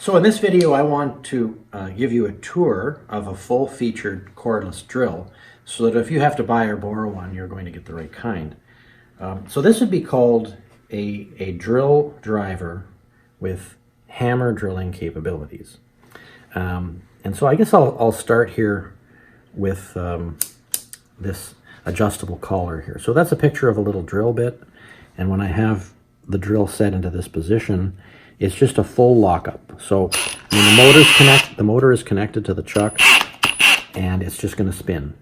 So in this video, I want to give you a tour of a full-featured cordless drill so that if you have to buy or borrow one, you're going to get the right kind. So this would be called a drill driver with hammer drilling capabilities. And so I guess I'll start here with this adjustable collar here. So that's a picture of a little drill bit, and when I have the drill set into this position, it's just a full lockup. So when the motor is connected to the chuck, and it's just going to spin,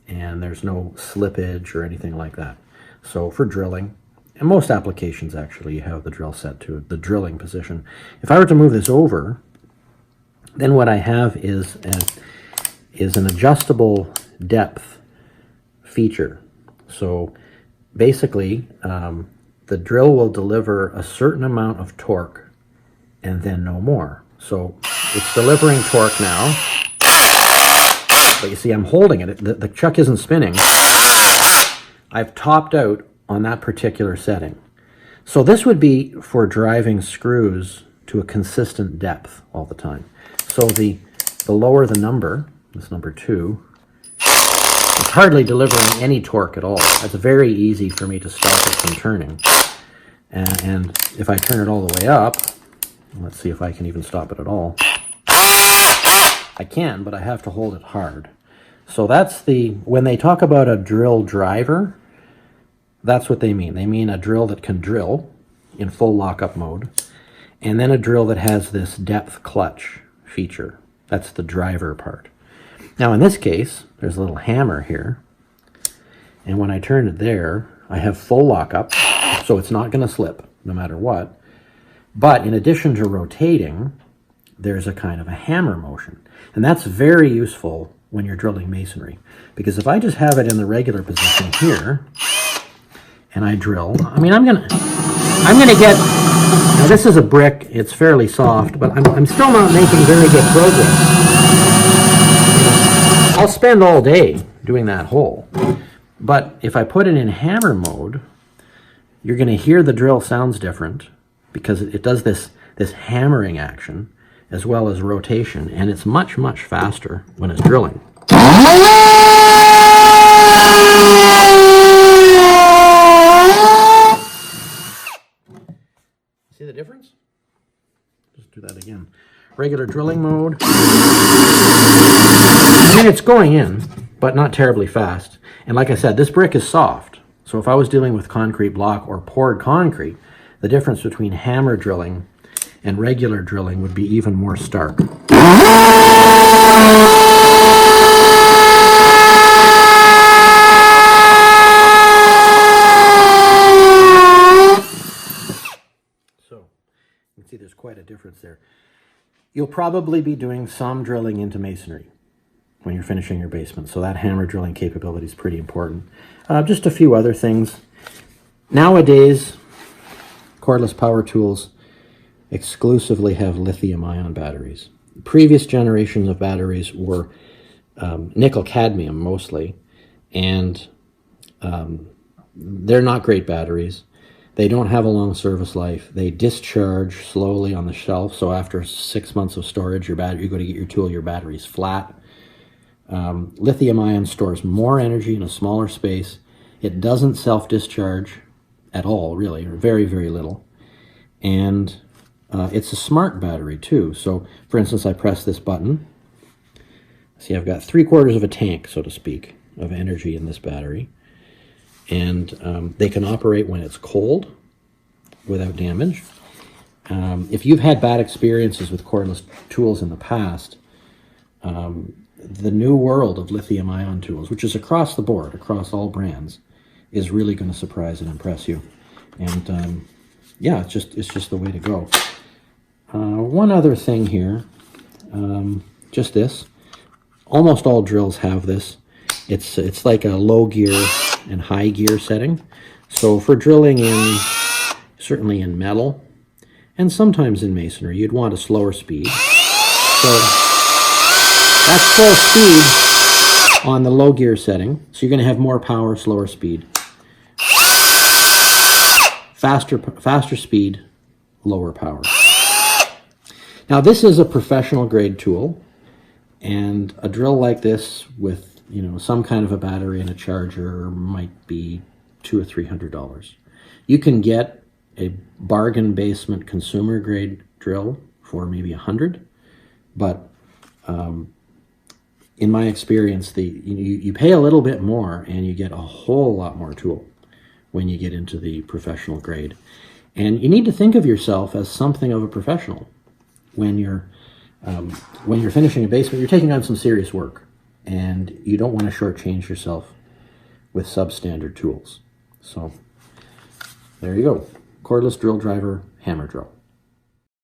and there's no slippage or anything like that. So for drilling, and most applications actually, you have the drill set to the drilling position. If I were to move this over, then what I have is an adjustable depth feature. So basically, the drill will deliver a certain amount of torque and then no more. So it's delivering torque now, but you see I'm holding it. The chuck isn't spinning. I've topped out on that particular setting. So this would be for driving screws to a consistent depth all the time. So the lower the number, this number 2, it's hardly delivering any torque at all. It's very easy for me to stop it from turning. And if I turn it all the way up, let's see if I can even stop it at all. I can, but I have to hold it hard. So that's when they talk about a drill driver, that's what they mean. They mean a drill that can drill in full lockup mode, and then a drill that has this depth clutch feature. That's the driver part. Now in this case, there's a little hammer here, and when I turn it there, I have full lockup, so it's not going to slip no matter what. But in addition to rotating, there's a kind of a hammer motion. And that's very useful when you're drilling masonry. Because if I just have it in the regular position here, and I drill, I mean, I'm gonna get, now this is a brick, it's fairly soft, but I'm still not making very good progress. I'll spend all day doing that hole. But if I put it in hammer mode, you're gonna hear the drill sounds different, because it does this hammering action as well as rotation, and it's much faster when it's drilling. See the difference? Just do that again. Regular drilling mode. I mean, it's going in, but not terribly fast. And like I said, this brick is soft. So if I was dealing with concrete block or poured concrete, the difference between hammer drilling and regular drilling would be even more stark. So, you can see there's quite a difference there. You'll probably be doing some drilling into masonry when you're finishing your basement, so that hammer drilling capability is pretty important. Just a few other things. Nowadays, cordless power tools exclusively have lithium-ion batteries. Previous generations of batteries were nickel-cadmium mostly, and they're not great batteries. They don't have a long service life. They discharge slowly on the shelf, so after 6 months of storage, you go to get your tool, your battery's flat. Lithium-ion stores more energy in a smaller space. It doesn't self-discharge at all, really, or very little. And it's a smart battery too. So for instance, I press this button. See, I've got 3/4 of a tank, so to speak, of energy in this battery. And they can operate when it's cold without damage. If you've had bad experiences with cordless tools in the past, the new world of lithium-ion tools, which is across the board, across all brands, is really going to surprise and impress you. And yeah, it's just the way to go. One other thing here, just this. Almost all drills have this. It's like a low gear and high gear setting. So for drilling certainly in metal, and sometimes in masonry, you'd want a slower speed. So that's full speed on the low gear setting. So you're going to have more power, slower speed. Faster speed, lower power. Now this is a professional grade tool, and a drill like this with, you know, some kind of a battery and a charger might be $200 or $300. You can get a bargain basement consumer grade drill for maybe $100, but in my experience, you pay a little bit more and you get a whole lot more tool when you get into the professional grade. And you need to think of yourself as something of a professional when you're finishing a basement. You're taking on some serious work, and you don't want to shortchange yourself with substandard tools. So there you go, cordless drill driver hammer drill.